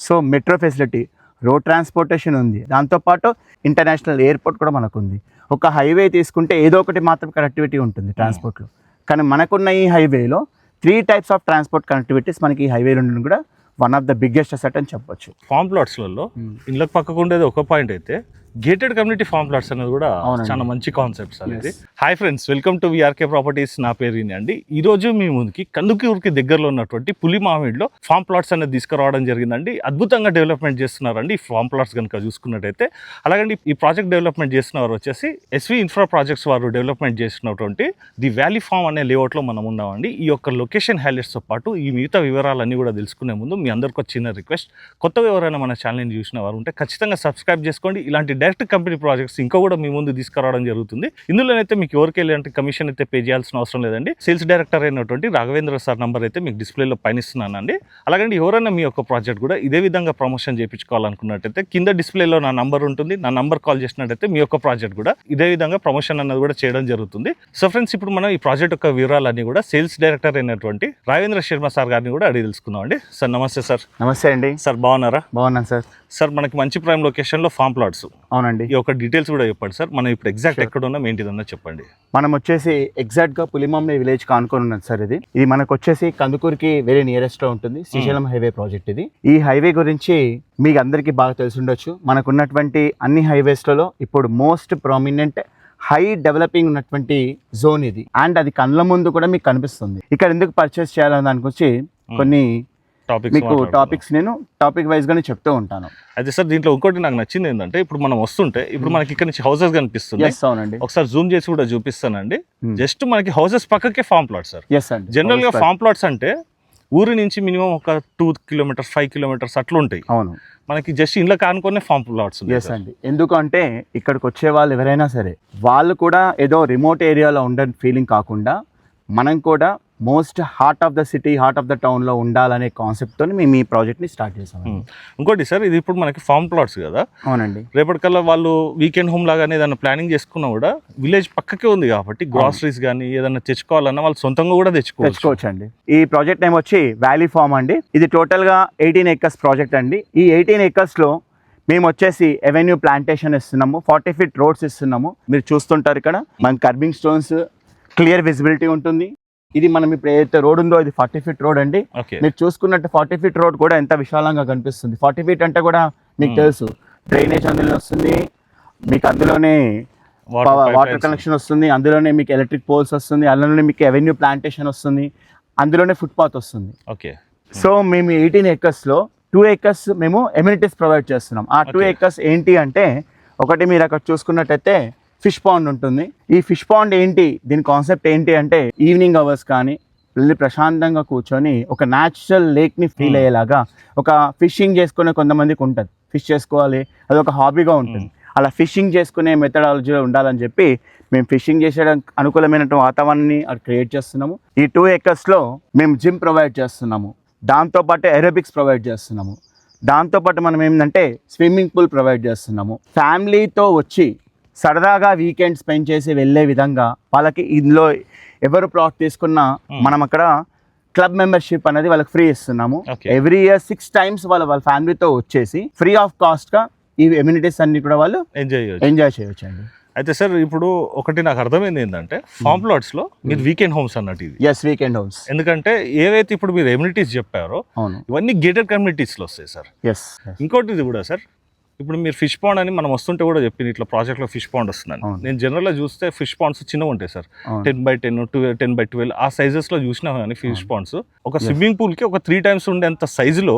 So metro facility, road transportation ఉంది, దాంతోపాటు international airport కూడా మనకు ఉంది. ఒక హైవే తీసుకుంటే ఏదో ఒకటి మాత్రం కనెక్టివిటీ ఉంటుంది ట్రాన్స్పోర్ట్లో. కానీ మనకున్న ఈ హైవేలో 3 types ఆఫ్ ట్రాన్స్పోర్ట్ కనెక్టివిటీస్ మనకి ఈ హైవేలో ఉండడం కూడా one of the biggest asset అని చెప్పొచ్చు. ఫామ్ ప్లాట్స్లలో ఇళ్ళకి పక్కకు ఉండేది ఒక పాయింట్ అయితే గేటెడ్ కమ్యూనిటీ ఫామ్ ప్లాట్స్ అనేది కూడా చాలా మంచి కాన్సెప్ట్స్ అనేది. Hi friends, welcome to VRK properties. నా పేరు అండి. ఈ రోజు మీ ముందుకి కందుకూరుకి దగ్గరలో ఉన్నటువంటి పులి మామిడిలో ఫామ్ ప్లాట్స్ అనేది తీసుకురావడం జరిగిందండి. అద్భుతంగా డెవలప్మెంట్ చేస్తున్నారండి ఈ ఫామ్ ప్లాట్స్ కనుక చూసుకున్నట్టయితే. అలాగండి ఈ ప్రాజెక్ట్ డెవలప్మెంట్ చేస్తున్న వారు వచ్చేసి ఎస్వి ఇన్ఫ్రా ప్రాజెక్ట్స్ వారు డెవలప్మెంట్ చేస్తున్నటువంటి ది వ్యాలీ ఫామ్ అనే లేఅవుట్లో మనం ఉన్నామండి. ఈ యొక్క లొకేషన్ హైలైట్స్తో పాటు ఈ మిగతా వివరాలన్నీ కూడా తెలుసుకునే ముందు మీ అందరికీ ఒక చిన్న రిక్వెస్ట్, కొత్తగా ఎవరైనా మన ఛానల్ని చూసిన వారు ఉంటే ఖచ్చితంగా సబ్స్క్రైబ్ చేసుకోండి. ఇలాంటి డైరెక్ట్ కంపెనీ ప్రాజెక్ట్స్ ఇంకా కూడా మీ ముందు తీసుకురావడం జరుగుతుంది. ఇందులోనైతే మీకు ఎవరికి ఎలాంటి కమిషన్ అయితే పే చేయాల్సిన అవసరం లేదండి. సేల్స్ డైరెక్టర్ అయినటువంటి రాఘవేంద్ర సార్ నంబర్ అయితే మీకు డిస్ప్లేలో పైనిస్తున్నానండి. అలాగే ఎవరైనా మీ యొక్క ప్రాజెక్ట్ కూడా ఇదే విధంగా ప్రమోషన్ చేయించుకోవాలనుకున్నట్టయితే కింద డిస్ప్లేలో నా నంబర్ ఉంటుంది. నా నంబర్ కాల్ చేసినట్టయితే మీ యొక్క ప్రాజెక్ట్ కూడా ఇదే విధంగా ప్రమోషన్ అన్నది కూడా చేయడం జరుగుతుంది. సో ఫ్రెండ్స్, ఇప్పుడు మనం ఈ ప్రాజెక్ట్ యొక్క వివరాలన్నీ కూడా సేల్స్ డైరెక్టర్ అయినటువంటి రాఘవేంద్ర శర్మ సార్ గారిని కూడా అడిగి తెలుసుకుందాం అండి. సార్ నమస్తే సార్. నమస్తే అండి. సార్ బాగున్నారా? బాగున్నాను సార్. సార్, మనకి మంచి ప్రైమ్ లొకేషన్లో ఫామ్ ప్లాట్స్. అవునండి. ఈ యొక్క డీటెయిల్స్ కూడా చెప్పండి సార్. మనం ఇప్పుడు ఎగ్జాక్ట్ ఎక్కడ ఉన్నాం ఏంటిదన్నా చెప్పండి. మనం వచ్చేసి ఎగ్జాక్ట్గా పులిమామిడి విలేజ్ ఆనుకొని ఉన్నది సార్. ఇది మనకు వచ్చేసి కందుకూరుకి వెరీ నియరెస్ట్లో ఉంటుంది. శ్రీశైలం హైవే ప్రాజెక్ట్ ఇది. ఈ హైవే గురించి మీకు అందరికీ బాగా తెలిసి ఉండొచ్చు. మనకు ఉన్నటువంటి అన్ని హైవేస్లలో ఇప్పుడు మోస్ట్ ప్రామినెంట్ హై డెవలపింగ్ ఉన్నటువంటి జోన్ ఇది. అండ్ అది కళ్ళ ముందు కూడా మీకు కనిపిస్తుంది. ఇక్కడ ఎందుకు పర్చేస్ చేయాలని దానికి వచ్చి కొన్ని మీకు టాపిక్స్ నేను టాపిక్ వైజ్ గానే చెప్తూ ఉంటాను. అయితే సార్, దీంట్లో ఇంకోటి నాకు నచ్చింది ఏంటంటే, ఇప్పుడు మనం వస్తుంటే ఇప్పుడు మనకి ఇక్కడ నుంచి హౌసెస్ కనిపిస్తుంది. అవునండి. ఒకసారి జూమ్ చేసి కూడా చూపిస్తానండి. జస్ట్ మనకి హౌసెస్ పక్కకే ఫామ్ ప్లాట్స్ సార్. జనరల్ గా ఫామ్ ప్లాట్స్ అంటే ఊరి నుంచి మినిమం ఒక 2 kilometers 5 kilometers అట్లా ఉంటాయి. అవును. మనకి జస్ట్ ఇంట్లో కానుకునే ఫామ్ ప్లాట్స్. ఎస్ అండి. ఎందుకంటే ఇక్కడికి వచ్చే వాళ్ళు ఎవరైనా సరే వాళ్ళు కూడా ఏదో రిమోట్ ఏరియాలో ఉండే ఫీలింగ్ కాకుండా మనం కూడా most heart of the city, heart of the టౌన్లో ఉండాలనే కాన్సెప్ట్తో మేము ఈ ప్రాజెక్ట్ని స్టార్ట్ చేసాం. ఇంకోటి సార్, ఇది ఇప్పుడు మనకి ఫామ్ ప్లాట్స్ కదా. అవునండి. రేపటికల్లా వాళ్ళు వీకెండ్ హోమ్ లాగానే ఏదైనా ప్లానింగ్ చేసుకున్నా కూడా విలేజ్ పక్కకే ఉంది కాబట్టి గ్రాసరీస్ కానీ ఏదైనా తెచ్చుకోవాలన్నా వాళ్ళు సొంతంగా కూడా తెచ్చుకోవచ్చు అండి. ఈ ప్రాజెక్ట్ నేమ్ వచ్చి వ్యాలీ ఫామ్ అండి. ఇది టోటల్గా 18 acres ప్రాజెక్ట్ అండి. ఈ 18 acresలో మేము వచ్చేసి ఎవెన్యూ ప్లాంటేషన్ ఇస్తున్నాము, 40 feet రోడ్స్ ఇస్తున్నాము. మీరు చూస్తుంటారు ఇక్కడ మన కర్బింగ్ స్టోన్స్, క్లియర్ విజిబిలిటీ ఉంటుంది. ఇది మనం ఇప్పుడు ఏదైతే రోడ్ ఉందో ఇది 40 feet రోడ్ అండి. మీరు చూసుకున్నట్టు 40 feet రోడ్ కూడా ఎంత విశాలంగా కనిపిస్తుంది. 40 feet అంటే కూడా మీకు తెలుసు డ్రైనేజ్ అందులో వస్తుంది, మీకు అందులోనే వాటర్ కనెక్షన్ వస్తుంది, అందులోనే మీకు ఎలక్ట్రిక్ పోల్స్ వస్తుంది, అందులోనే మీకు ఎవెన్యూ ప్లాంటేషన్ వస్తుంది, అందులోనే ఫుట్పాత్ వస్తుంది. ఓకే. సో మేము 18 acresలో 2 acres మేము ఎమ్యూనిటీస్ ప్రొవైడ్ చేస్తున్నాం. ఆ 2 acres ఏంటి అంటే, ఒకటి మీరు అక్కడ చూసుకున్నట్టయితే ఫిష్ పాండ్ ఉంటుంది. ఈ ఫిష్ పాండ్ ఏంటి, దీని కాన్సెప్ట్ ఏంటి అంటే ఈవినింగ్ అవర్స్ కానీ వెళ్ళి ప్రశాంతంగా కూర్చొని ఒక న్యాచురల్ లేక్ని ఫీల్ అయ్యేలాగా, ఒక ఫిషింగ్ చేసుకునే కొంతమందికి ఉంటుంది, ఫిష్ చేసుకోవాలి అది ఒక హాబీగా ఉంటుంది. అలా ఫిషింగ్ చేసుకునే మెథడాలజీలో ఉండాలని చెప్పి మేము ఫిషింగ్ చేసేయడానికి అనుకూలమైనటువంటి వాతావరణాన్ని అది క్రియేట్ చేస్తున్నాము. ఈ 2 acresలో మేము జిమ్ ప్రొవైడ్ చేస్తున్నాము, దాంతోపాటు ఏరోబిక్స్ ప్రొవైడ్ చేస్తున్నాము, దాంతోపాటు మనం ఏంటంటే స్విమ్మింగ్ పూల్ ప్రొవైడ్ చేస్తున్నాము. ఫ్యామిలీతో వచ్చి సరదాగా వీకెండ్ స్పెండ్ చేసి వెళ్ళే విధంగా వాళ్ళకి ఇందులో ఎవరు ప్లాట్ తీసుకున్నా మనం అక్కడ క్లబ్ మెంబర్షిప్ అనేది వాళ్ళకి ఫ్రీ ఇస్తున్నాము. ఎవ్రీ ఇయర్ 6 times వాళ్ళ ఫ్యామిలీతో వచ్చేసి ఫ్రీ ఆఫ్ కాస్ట్ గా ఈ ఎమ్యూనిటీస్ అన్ని కూడా వాళ్ళు ఎంజాయ్ చేయొచ్చు అండి. అయితే సార్, ఇప్పుడు ఒకటి నాకు అర్థమైంది ఏంటంటే, ఫామ్ ప్లాట్స్ లో మీరు వీకెండ్ హోమ్స్ అన్నట్టు ఇది. Yes, weekend homes. ఎందుకంటే ఏవైతే ఇప్పుడు మీరు ఎమ్యూనిటీస్ చెప్పారో ఇవన్నీ గేటెడ్ కమ్యూనిటీస్ లో వస్తాయి సార్. ఎస్. ఇంకోటి ఇది కూడా సార్, ఇప్పుడు మీరు ఫిష్ పాండ్ అని మనం వస్తుంటే కూడా చెప్పింది ఇట్లా ప్రాజెక్ట్లో ఫిష్ పాండ్ వస్తుందని. నేను జనరల్గా చూస్తే ఫిష్ పాండ్స్ చిన్నగా ఉంటాయి సార్, 10x10, 10x12 ఆ సైజెస్లో చూసినా కానీ ఫిష్ పాండ్స్ ఒక స్విమ్మింగ్ పూల్కి ఒక 3 times ఉండేంత సైజులో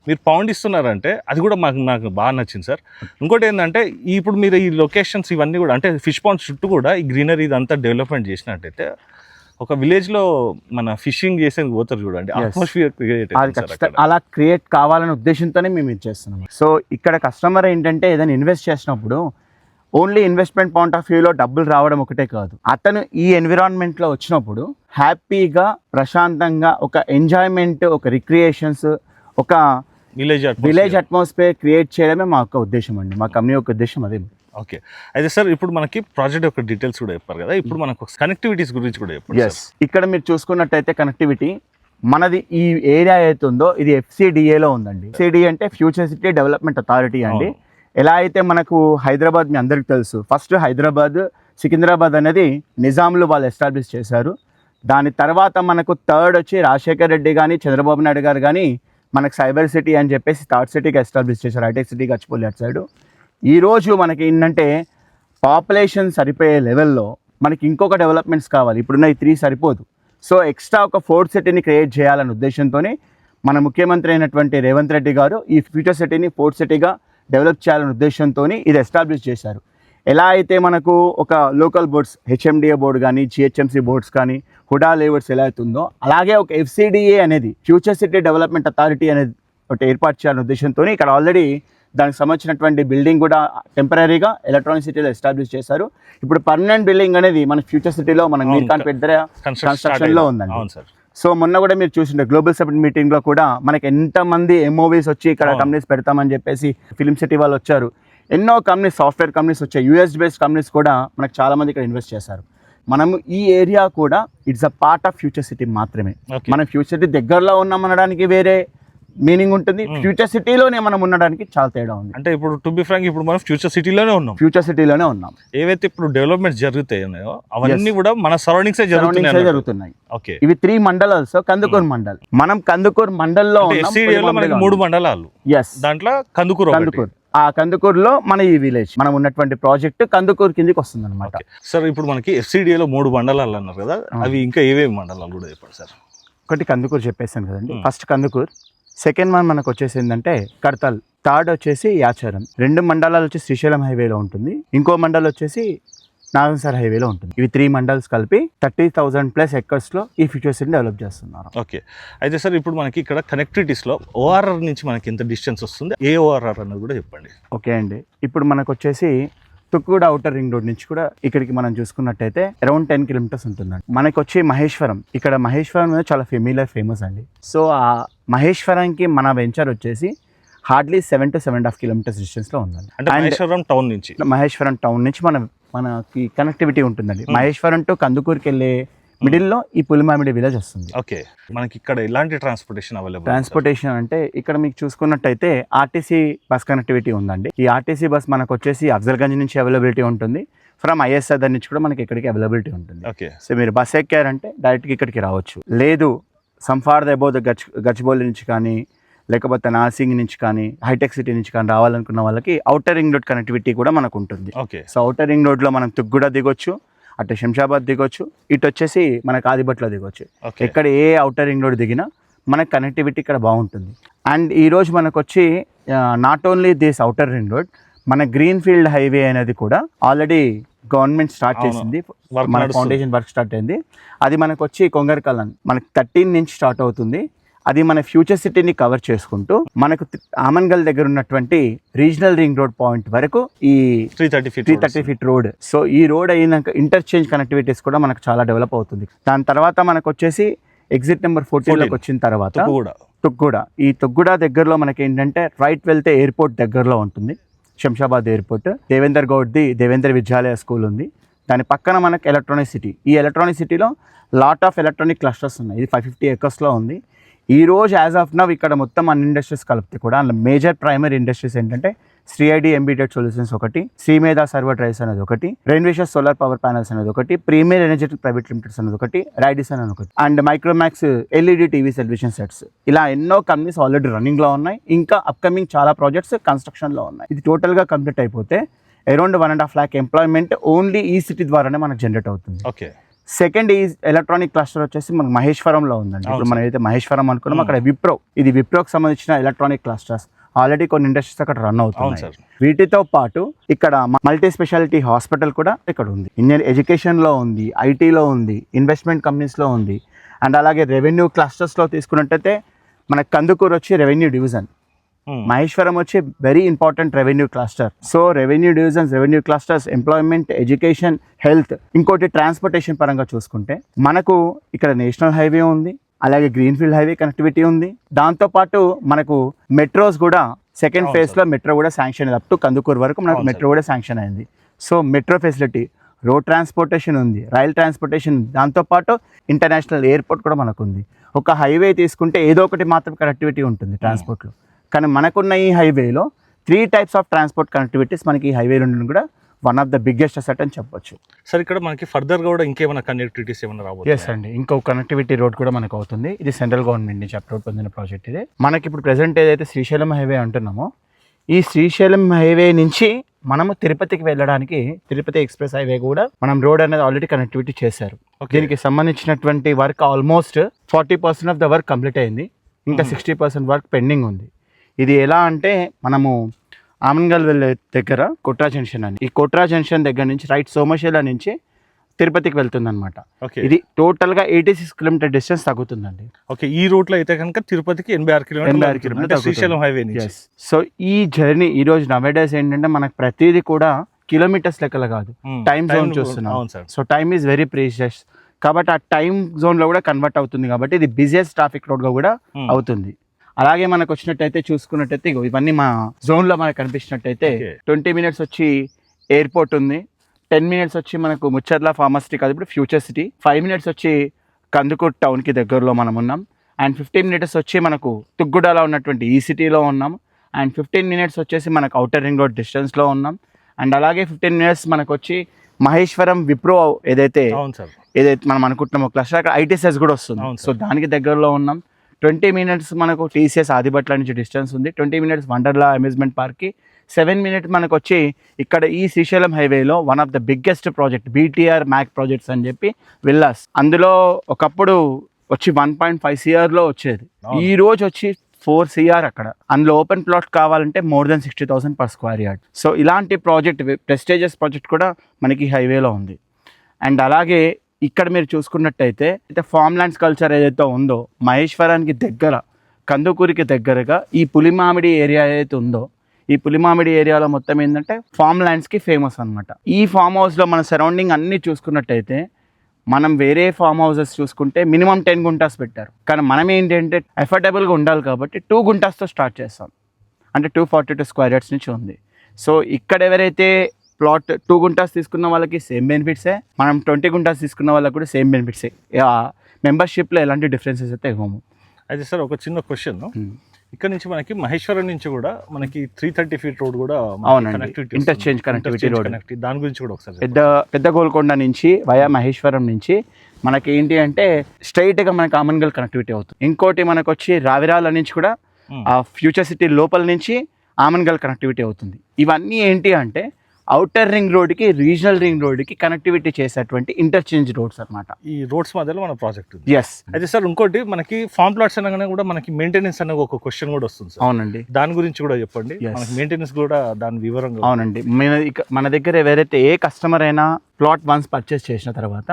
మీరు పౌండ్ ఇస్తున్నారంటే అది కూడా నాకు బాగా నచ్చింది సార్. ఇంకోటి ఏంటంటే, ఇప్పుడు మీరు ఈ లొకేషన్స్ ఇవన్నీ కూడా అంటే ఫిష్ పాండ్స్ చుట్టూ కూడా ఈ గ్రీనరీ ఇదంతా డెవలప్మెంట్ చేసినట్టయితే ఒక విలేజ్లో మన ఫిషింగ్ చేసేది పోతారు చూడండి, అట్మాస్ఫియర్ క్రియేట్ అలా క్రియేట్ కావాలనే ఉద్దేశంతోనే మేము ఇది చేస్తున్నాం. సో ఇక్కడ కస్టమర్ ఏంటంటే ఏదైనా ఇన్వెస్ట్ చేసినప్పుడు ఓన్లీ ఇన్వెస్ట్మెంట్ పాయింట్ ఆఫ్ వ్యూలో డబ్బులు రావడం ఒకటే కాదు, అతను ఈ ఎన్విరాన్మెంట్లో వచ్చినప్పుడు హ్యాపీగా ప్రశాంతంగా ఒక ఎంజాయ్మెంట్, ఒక రిక్రియేషన్స్, ఒక విలేజ్ అట్మాస్ఫియర్ క్రియేట్ చేయడమే మా యొక్క ఉద్దేశం అండి, మా కంపెనీ యొక్క ఉద్దేశం అదే. ఓకే. అయితే సార్, ఇప్పుడు మనకి ప్రాజెక్ట్ యొక్క డీటెయిల్స్ కూడా చెప్పారు కదా, ఇప్పుడు మనకు కనెక్టివిటీస్ గురించి కూడా చెప్పండి. ఇక్కడ మీరు చూసుకున్నట్టయితే కనెక్టివిటీ మనది ఈ ఏరియా ఏతుందో ఇది FCDAలో ఉందండి. FCDA అంటే ఫ్యూచర్ సిటీ డెవలప్మెంట్ అథారిటీ అండి. ఎలా అయితే మనకు హైదరాబాద్ మీ అందరికి తెలుసు, ఫస్ట్ హైదరాబాద్ సికింద్రాబాద్ అనేది నిజాంలు వాళ్ళు ఎస్టాబ్లిష్ చేశారు. దాని తర్వాత మనకు థర్డ్ వచ్చి రాజశేఖర్ రెడ్డి కానీ చంద్రబాబు నాయుడు గారు కానీ మనకు సైబర్ సిటీ అని చెప్పేసి థర్డ్ సిటీగా ఎస్టాబ్లిష్ చేశారు, హైటెక్ సిటీ గచ్చిబౌలి అటు సైడు. ఈరోజు మనకి ఏంటంటే పాపులేషన్ సరిపోయే లెవెల్లో మనకి ఇంకొక డెవలప్మెంట్స్ కావాలి. ఇప్పుడున్న ఈ 3 సరిపోదు. సో ఎక్స్ట్రా ఒక 4th సిటీని క్రియేట్ చేయాలనే ఉద్దేశంతోనే మన ముఖ్యమంత్రి అయినటువంటి రేవంత్ రెడ్డి గారు ఈ ఫ్యూచర్ సిటీని 4th సిటీగా డెవలప్ చేయాలనే ఉద్దేశంతో ఇది ఎస్టాబ్లిష్ చేశారు. ఎలా అయితే మనకు ఒక లోకల్ బోర్డ్స్ HMDA బోర్డు కానీ GHMC బోర్డ్స్ కానీ హుడా లేవర్స్ ఎలా అవుతుందో అలాగే ఒక FCDA అనేది ఫ్యూచర్ సిటీ డెవలప్మెంట్ అథారిటీ అనేది ఒకటి ఏర్పాటు చేయాలనే ఉద్దేశంతో ఇక్కడ ఆల్రెడీ దానికి సంబంధించినటువంటి బిల్డింగ్ కూడా టెంపరీగా ఎలక్ట్రానిక్ సిటీలో ఎస్టాబ్లిష్ చేశారు. ఇప్పుడు పర్మనెంట్ బిల్డింగ్ అనేది మన ఫ్యూచర్ సిటీలో మన మీర్ఖాన్పేట దగ్గర కన్స్ట్రక్షన్లో ఉందండి. సో మొన్న కూడా మీరు చూసిండే గ్లోబల్ సబ్మిట్ మీటింగ్లో కూడా మనకి ఎంతమంది MOVs వచ్చి ఇక్కడ కంపెనీస్ పెడతామని చెప్పేసి ఫిలిం సిటీ వాళ్ళు వచ్చారు. ఎన్నో కంపెనీస్, సాఫ్ట్వేర్ కంపెనీస్ వచ్చాయి, US బేస్డ్ కంపెనీస్ కూడా మనకు చాలామంది ఇక్కడ ఇన్వెస్ట్ చేశారు. మనము ఈ ఏరియా కూడా it's a part of future city మాత్రమే. మనం ఫ్యూచర్ సిటీ దగ్గరలో ఉన్నామనడానికి వేరే మీనింగ్ ఉంటుంది, ఫ్యూచర్ సిటీలోనే మనం ఉండడానికి చాలా తేడా ఉంది. అంటే ఇప్పుడు టు బి ఫ్రాంక్ ఇప్పుడు మనం ఫ్యూచర్ సిటీలోనే ఉన్నాం. ఏవైతే ఇప్పుడు డెవలప్మెంట్ జరుగుతాయో అవన్నీ కూడా మన సరౌండింగ్స్ జరుగుతున్నాయి. ఓకే, ఇవి 3 మండలాలు. కందుకూరు మండల్, మనం కందుకూరు మండల్లో ఉన్నాం. 3 మండలాలు, దాంట్లో కందుకూరు. ఆ కందుకూరులో మన ఈ విలేజ్ మనం ఉన్నటువంటి ప్రాజెక్ట్ కందుకూరు కిందకి వస్తుంది అనమాట. సార్ ఇప్పుడు మనకి FCDAలో 3 మండలాలు అన్నారు కదా, అవి ఇంకా ఏవేమి మండలాలు కూడా చెప్పండి సార్. ఒకటి కందుకూరు చెప్పేసాను కదండి, ఫస్ట్ కందుకూరు. సెకండ్ వన్ మనకు వచ్చేసి ఏంటంటే కడతాల్, థర్డ్ వచ్చేసి యాచారం. 2 మండలాలు వచ్చి శ్రీశైలం హైవేలో ఉంటుంది, ఇంకో మండల్ వచ్చేసి నాగన్సార్ హైవేలో ఉంటుంది. ఇవి 3 మండల్స్ కలిపి 30,000+ ఎకర్స్లో ఈ ఫ్యూచర్ సిటీని డెవలప్ చేస్తున్నారు. ఓకే, అయితే సార్ ఇప్పుడు మనకి ఇక్కడ కనెక్టివిటీస్లో ORR నుంచి మనకి ఎంత డిస్టెన్స్ వస్తుంది, ఏ ORR అన్నది కూడా చెప్పండి. ఓకే అండి, ఇప్పుడు మనకు వచ్చేసి తుక్కుగూడ అవుటర్ రింగ్ రోడ్ నుంచి కూడా ఇక్కడికి మనం చూసుకున్నట్టయితే అరౌండ్ 10 కిలోమీటర్స్ ఉంటుందండి. మనకి వచ్చి మహేశ్వరం, ఇక్కడ మహేశ్వరం అనేది చాలా ఫేమస్ అండి. సో ఆ మహేశ్వరంకి మన వెంచర్ వచ్చేసి హార్డ్లీ 7 to 7.5 కిలోమీటర్స్ డిస్టెన్స్లో ఉందండి. మహేశ్వరం టౌన్ నుంచి మనకి కనెక్టివిటీ ఉంటుందండి. మహేశ్వరం టు కందుకూరుకి వెళ్ళే మిడిల్లో ఈ పులిమామిడి విలేజ్ వస్తుంది. ఓకే, మనకి ఇక్కడ ఎలాంటి ట్రాన్స్పోర్టేషన్ అంటే ఇక్కడ మీకు చూసుకున్నట్టయితే RTC బస్ కనెక్టివిటీ ఉందండి. ఈ RTC బస్ మనకు వచ్చేసి అఫ్జల్గంజ్ నుంచి అవైలబిలిటీ ఉంటుంది, ఫ్రమ్ ISR నుంచి కూడా మనకి ఇక్కడికి అవైలబిలిటీ ఉంటుంది. ఓకే, సో మీరు బస్ ఎక్కారంటే డైరెక్ట్గా ఇక్కడికి రావచ్చు. లేదు సంఫార్ అబౌవ్ గచ్చిబౌలి నుంచి కానీ లేకపోతే నార్సింగ్ నుంచి కానీ హైటెక్ సిటీ నుంచి కానీ రావాలనుకున్న వాళ్ళకి అవుటర్ రింగ్ రోడ్ కనెక్టివిటీ కూడా మనకు ఉంటుంది. ఓకే, సో అవుటర్ రింగ్ రోడ్లో మనం తుగ్గూడ దిగొచ్చు, అటు శంషాబాద్ దిగొచ్చు, ఇటు వచ్చేసి మనకు ఆదిబట్లో దిగొచ్చు. ఎక్కడ ఏ అవుటర్ రింగ్ రోడ్ దిగినా మనకు కనెక్టివిటీ ఇక్కడ బాగుంటుంది. అండ్ ఈరోజు మనకు వచ్చి not only this outer ring road, మన గ్రీన్ ఫీల్డ్ హైవే అనేది కూడా ఆల్రెడీ గవర్నమెంట్ స్టార్ట్ చేసింది, మన ఫౌండేషన్ వర్క్ స్టార్ట్ అయింది. అది మనకు వచ్చి కొంగరకలన్ మనకు 13 నుంచి స్టార్ట్ అవుతుంది. అది మన ఫ్యూచర్ సిటీని కవర్ చేసుకుంటూ మనకు ఆమన్గల్ దగ్గర ఉన్నటువంటి రీజనల్ రింగ్ రోడ్ పాయింట్ వరకు ఈ 330 ఫీట్ రోడ్. సో ఈ రోడ్ అయినాక ఇంటర్చేంజ్ కనెక్టివిటీస్ కూడా మనకు చాలా డెవలప్ అవుతుంది. దాని తర్వాత మనకు వచ్చేసి ఎగ్జిట్ నెంబర్ 14లోకి వచ్చిన తర్వాత తుగ్గూడ, ఈ తుగ్గూడ దగ్గరలో మనకి ఏంటంటే రైట్ వెళ్తే ఎయిర్పోర్ట్ దగ్గరలో ఉంటుంది, శంషాబాద్ ఎయిర్పోర్ట్. దేవేందర్ గౌడ్ది దేవేంద్ర విద్యాలయ స్కూల్ ఉంది. దాని పక్కన మనకు ఎలక్ట్రానిక్ సిటీ. ఈ ఎలక్ట్రానిక్ సిటీలో లాట్ ఆఫ్ ఎలక్ట్రానిక్ క్లస్టర్స్ ఉన్నాయి. ఇది 550 ఎకర్స్లో ఉంది. ఈ రోజు యాజ్ ఆఫ్ నవ్ ఇక్కడ మొత్తం అన్ని ఇండస్ట్రీస్ కలిపితే కూడా అందులో మేజర్ ప్రైమరీ ఇండస్ట్రీస్ ఏంటంటే శ్రీఐడి ఎంబీటెడ్ సొల్యూషన్స్ ఒకటి, శ్రీమేధ సర్వర్ డ్రైవ్స్ అనేది ఒకటి, రెయిన్వేషస్ సోలార్ పవర్ ప్యానల్స్ అనేది ఒకటి, ప్రీమియర్ ఎనర్జెటిక్ ప్రైవేట్ లిమిటెడ్స్ అనేది ఒకటి, రైడిసన్ అని ఒకటి, and Micromax LED TV television sets. ఇలా ఎన్నో కంపెనీస్ ఆల్రెడీ రన్నింగ్లో ఉన్నాయి. ఇంకా అప్కమింగ్ చాలా ప్రాజెక్ట్స్ కన్స్ట్రక్షన్లో ఉన్నాయి. ఇది టోటల్గా కంప్లీట్ అయిపోతే అరౌండ్ 1.5 lakh ఎంప్లాయ్మెంట్ ఓన్లీ ఈ సిటీ ద్వారానే మనకు జనరేట్ అవుతుంది. ఓకే, సెకండ్ ఈ ఎలక్ట్రానిక్ క్లస్టర్ వచ్చేసి మనకు మహేశ్వరంలో ఉందండి. ఇప్పుడు మనం ఏదైతే మహేశ్వరం అనుకున్నాం అక్కడ విప్రో, ఇది విప్రోకి సంబంధించిన ఎలక్ట్రానిక్ క్లస్టర్స్. ఆల్రెడీ కొన్ని ఇండస్ట్రీస్ అక్కడ రన్ అవుతున్నాయి. వీటితో పాటు ఇక్కడ మల్టీ స్పెషాలిటీ హాస్పిటల్ కూడా ఇక్కడ ఉంది, ఇండియన్ ఎడ్యుకేషన్లో ఉంది, ఐటీలో ఉంది, ఇన్వెస్ట్మెంట్ కంపెనీస్లో ఉంది. అండ్ అలాగే రెవెన్యూ క్లస్టర్స్లో తీసుకున్నట్టయితే మనకు కందుకూరు వచ్చి రెవెన్యూ డివిజన్, మహేశ్వరం వచ్చి very important revenue cluster. So revenue divisions, revenue clusters, employment, education, health. ఇంకోటి ట్రాన్స్పోర్టేషన్ పరంగా చూసుకుంటే మనకు ఇక్కడ నేషనల్ హైవే ఉంది, అలాగే గ్రీన్ ఫీల్డ్ హైవే కనెక్టివిటీ ఉంది. దాంతోపాటు మనకు మెట్రోస్ కూడా సెకండ్ ఫేజ్లో మెట్రో కూడా శాంక్షన్ అయింది. అప్ టు కందుకూరు వరకు మనకు మెట్రో కూడా శాంక్షన్ అయింది. So metro facility, road transportation ఉంది, రైల్ ట్రాన్స్పోర్టేషన్, దాంతోపాటు ఇంటర్నేషనల్ ఎయిర్పోర్ట్ కూడా మనకు ఉంది. ఒక హైవే తీసుకుంటే ఏదో ఒకటి మాత్రం కనెక్టివిటీ ఉంటుంది ట్రాన్స్పోర్ట్లో. కానీ మనకున్న ఈ హైవేలో 3 టైప్స్ ఆఫ్ ట్రాన్స్పోర్ట్ కనెక్టివిటీస్ మనకి ఈ హైవే నుండి కూడా one of the biggest asset అని చెప్పొచ్చు. సార్ ఇక్కడ మనకి ఫర్దర్గా కూడా ఇంకేమైనా కనెక్టివిటీస్ ఏమైనా రాబోతుంది? ఎస్ అండి, ఇంకో కనెక్టివిటీ రోడ్ కూడా మనకు అవుతుంది. ఇది సెంట్రల్ గవర్నమెంట్ నుంచి అప్రూవ్ పొందిన ప్రాజెక్ట్. ఇది మనకి ఇప్పుడు ప్రెసెంట్ ఏదైతే శ్రీశైలం హైవే అంటున్నామో, ఈ శ్రీశైలం హైవే నుంచి మనము తిరుపతికి వెళ్ళడానికి తిరుపతి ఎక్స్ప్రెస్ హైవే కూడా మనం రోడ్ అనేది ఆల్రెడీ కనెక్టివిటీ చేశారు. దీనికి సంబంధించినటువంటి work almost 40% of the work complete అయింది. ఇంకా 60% వర్క్ పెండింగ్ ఉంది. ఇది ఎలా అంటే మనము ఆమన్గల్ వెళ్ళే దగ్గర కోట్రా జంక్షన్ అని, ఈ కోట్రా జంక్షన్ దగ్గర నుంచి రైట్ సోమశిల నుంచి తిరుపతికి వెళ్తుంది అనమాట. ఇది టోటల్గా 86 కిలోమీటర్ డిస్టెన్స్ తగ్గుతుందండి. ఓకే, ఈ రూట్ లో అయితే కనుక తిరుపతికి 86 కిలోమీటర్ శ్రీశైలం హైవే నుంచి. సో ఈ జర్నీ ఈ రోజు నవేడేస్ ఏంటంటే మనకు ప్రతిదీ కూడా కిలోమీటర్స్ లెక్కలు కాదు, టైం జోన్ చూస్తున్నాం. So time is very precious కాబట్టి ఆ టైం జోన్ లో కూడా కన్వర్ట్ అవుతుంది కాబట్టి ఇది బిజియెస్ట్ ట్రాఫిక్ రోడ్ గా కూడా అవుతుంది. అలాగే మనకు వచ్చినట్టయితే చూసుకున్నట్టయితే ఇవన్నీ మా జోన్ లో మనకు కనిపించినట్టయితే 20 మినిట్స్ వచ్చి ఎయిర్పోర్ట్ ఉంది, 10 మినిట్స్ వచ్చి మనకు ముచ్చర్ల ఫార్మసిటీ కాదు ఇప్పుడు ఫ్యూచర్ సిటీ, 5 మినిట్స్ వచ్చి కందుకూరు టౌన్కి దగ్గరలో మనం ఉన్నాం, అండ్ 15 మినిట్స్ వచ్చి మనకు తుగ్గుడలో ఉన్నటువంటి ఈ సిటీలో ఉన్నాం, అండ్ 15 మినిట్స్ వచ్చేసి మనకు అవుటర్ రింగ్ రోడ్ డిస్టెన్స్లో ఉన్నాం, అండ్ అలాగే 15 మినిట్స్ మనకు వచ్చి మహేశ్వరం విప్రో ఏదైతే మనం అనుకుంటున్నామో క్లస్టర్ అక్కడ ఐటీసెస్ కూడా వస్తుంది. సో దానికి దగ్గరలో ఉన్నాం. 20 మినిట్స్ మనకు టీసీఎస్ ఆదిబట్ల నుంచి డిస్టెన్స్ ఉంది, 20 మినిట్స్ వండర్లా అమ్యూజ్మెంట్ పార్క్కి, 7 మినిట్స్ మనకు వచ్చి ఇక్కడ ఈ శ్రీశైలం హైవేలో one of the biggest project BTR మ్యాక్ ప్రాజెక్ట్స్ అని చెప్పి విల్లాస్. అందులో ఒకప్పుడు వచ్చి 1.5 CRలో వచ్చేది, ఈ రోజు వచ్చి 4 CR అక్కడ. అందులో ఓపెన్ ప్లాట్ కావాలంటే more than 60,000 per square yard. So ఇలాంటి ప్రాజెక్ట్ ప్రెస్టేజియస్ ప్రాజెక్ట్ కూడా మనకి హైవేలో ఉంది. అండ్ అలాగే ఇక్కడ మీరు చూసుకున్నట్టయితే ఫార్మ్ ల్యాండ్స్ కల్చర్ ఏదైతే ఉందో మహేశ్వరానికి దగ్గర కందుకూరికి దగ్గరగా ఈ పులిమామిడి ఏరియా ఏదైతే ఉందో, ఈ పులిమామిడి ఏరియాలో మొత్తం ఏంటంటే ఫార్మ్ ల్యాండ్స్కి ఫేమస్ అనమాట. ఈ ఫామ్ హౌస్లో మన సరౌండింగ్ అన్నీ చూసుకున్నట్టయితే మనం వేరే ఫామ్ హౌసెస్ చూసుకుంటే మినిమం 10 గుంటాస్ పెట్టారు, కానీ మనం ఏంటంటే అఫోర్డబుల్గా ఉండాలి కాబట్టి 2 గుంటాస్తో స్టార్ట్ చేస్తాం, అంటే 242 square yards నుంచి ఉంది. సో ఇక్కడ ఎవరైతే ప్లాట్ 2 గుంటాస్ తీసుకున్న వాళ్ళకి సేమ్ బెనిఫిట్సే, మనం 20 గుంటాస్ తీసుకున్న వాళ్ళకి కూడా సేమ్ బెనిఫిట్సే. మెంబర్షిప్లో ఎలాంటి డిఫరెన్సెస్ అయితే ఇవ్వము. అయితే సార్ ఒక చిన్న క్వశ్చన్, ఇక్కడ నుంచి మనకి మహేశ్వరం నుంచి కూడా మనకి 330 feet రోడ్ కూడా ఇంటర్చేంజ్ కనెక్టివిటీ రోడ్, దాని గురించి కూడా ఒకసారి పెద్ద గోల్కొండ నుంచి వయా మహేశ్వరం నుంచి మనకి ఏంటి అంటే స్ట్రైట్గా మనకి ఆమన్గల్ కనెక్టివిటీ అవుతుంది. ఇంకోటి మనకు వచ్చి రావిరాల నుంచి కూడా ఆ ఫ్యూచర్ సిటీ లోపల నుంచి ఆమన్గల్ కనెక్టివిటీ అవుతుంది. ఇవన్నీ ఏంటి అంటే అవుటర్ రింగ్ రోడ్కి రీజనల్ రింగ్ రోడ్కి కనెక్టివిటీ చేసేటువంటి ఇంటర్చేంజ్ రోడ్స్ అనమాట. ఈ రోడ్స్ మధ్యలో మన ప్రాజెక్ట్. ఎస్. అయితే సార్ ఇంకోటి మనకి ఫార్మ్ ప్లాట్స్ అనగానే కూడా మనకి మెయింటెనెన్స్ అనే ఒక క్వశ్చన్ కూడా వస్తుంది. అవునండి, దాని గురించి కూడా చెప్పండి. మనకి మెయింటెనెన్స్ కూడా దాని వివరంగా. అవునండి, మన దగ్గర ఎవరైతే ఏ కస్టమర్ అయినా ప్లాట్ వన్స్ పర్చేస్ చేసిన తర్వాత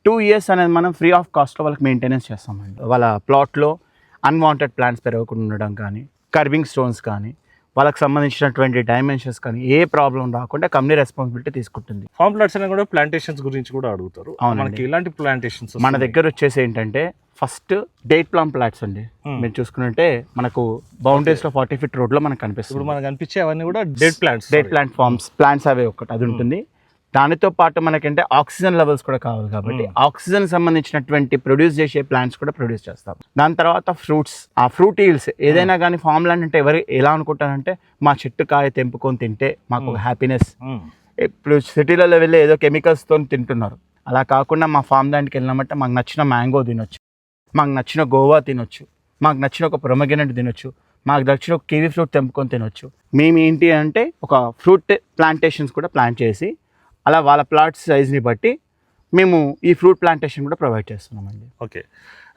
2 years అనేది మనం ఫ్రీ ఆఫ్ కాస్ట్లో వాళ్ళకి మెయింటెనెన్స్ చేస్తామండి. వాళ్ళ ప్లాట్లో అన్వాంటెడ్ ప్లాంట్స్ పెరగకుండా ఉండడం కానీ, కర్వింగ్ స్టోన్స్ కానీ, వాళ్ళకి సంబంధించినటువంటి డైమెన్షన్స్ కానీ ఏ ప్రాబ్లం రాకుండా కంపెనీ రెస్పాన్సిబిలిటీ తీసుకుంటుంది. ఫార్మ్ ప్లాట్స్ అనేవి కూడా ప్లాంటేషన్స్ గురించి కూడా అడుగుతారు. మనకి ఇలాంటి ప్లాంటేషన్స్ మన దగ్గర వచ్చేసి ఏంటంటే ఫస్ట్ డేట్ ప్లామ్ ప్లాట్స్ అండి. మీరు చూసుకుంటే మనకు బౌండరీస్ లో 40 feet రోడ్ లో మనకు కనిపిస్తుంది. ఇప్పుడు మనకు కనిపించే అవన్నీ కూడా డేట్ ప్లాంట్ ఫార్మ్స్ ప్లాంట్స్ అవే ఒకటి అది ఉంటుంది. దానితో పాటు మనకంటే ఆక్సిజన్ లెవెల్స్ కూడా కావాలి కాబట్టి ఆక్సిజన్ సంబంధించినటువంటి ప్రొడ్యూస్ చేసే ప్లాంట్స్ కూడా ప్రొడ్యూస్ చేస్తాం. దాని తర్వాత ఫ్రూట్స్, ఆ ఫ్రూట్ ఈల్స్ ఏదైనా కానీ ఫార్మ్ ల్యాండ్ అంటే ఎవరు ఎలా అనుకుంటారంటే మా చెట్టు కాయ తెంపుకొని తింటే మాకు ఒక హ్యాపీనెస్. ఇప్పుడు సిటీలలో వెళ్ళి ఏదో కెమికల్స్తో తింటున్నారు, అలా కాకుండా మా ఫార్మ్ ల్యాండ్కి వెళ్ళినామంటే మాకు నచ్చిన మ్యాంగో తినొచ్చు, మాకు నచ్చిన గోవా తినొచ్చు, మాకు నచ్చిన ఒక ప్రొమగ్రెనేట్ తినొచ్చు, మాకు నచ్చిన ఒక కివీ ఫ్రూట్ తెంపుకొని తినొచ్చు. మేము ఏంటి అంటే ఒక ఫ్రూట్ ప్లాంటేషన్స్ కూడా ప్లాంట్ చేసి అలా వాళ్ళ ప్లాట్ సైజ్ని బట్టి మేము ఈ ఫ్రూట్ ప్లాంటేషన్ కూడా ప్రొవైడ్ చేస్తున్నామండి. ఓకే.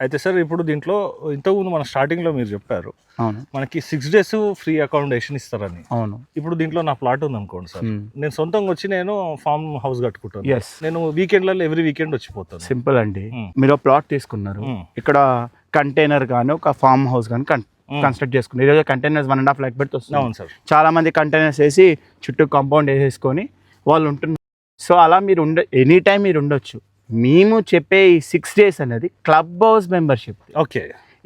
అయితే సార్ ఇప్పుడు దీంట్లో ఇంతకుముందు మన స్టార్టింగ్లో మీరు చెప్పారు అవును మనకి 6 days ఫ్రీ అకామిడేషన్ ఇస్తారని. అవును. ఇప్పుడు దీంట్లో నా ప్లాట్ ఉంది అనుకోండి సార్, నేను సొంతంగా వచ్చి నేను ఫార్మ్ హౌస్ కట్టుకుంటాను. ఎస్. నేను వీకెండ్లలో ఎవ్రీ వీకెండ్ వచ్చిపోతాను. సింపుల్ అండి. మీరు ప్లాట్ తీసుకున్నారు, ఇక్కడ కంటైనర్ కానీ ఒక ఫార్మ్ హౌస్ కానీ కన్స్ట్రక్ట్ చేసుకున్నారు. ఈరోజు కంటైనర్స్ 1.5 lakh పెడితే వస్తుంది. అవును సార్. చాలా మంది కంటైనర్స్ వేసి చుట్టూ కాంపౌండ్ వేసేసుకొని వాళ్ళు ఉంటున్నారు. సో అలా మీరు ఎనీ టైం మీరు ఉండొచ్చు. మేము చెప్పే ఈ 6 days అనేది క్లబ్ హౌస్ మెంబర్షిప్. ఓకే.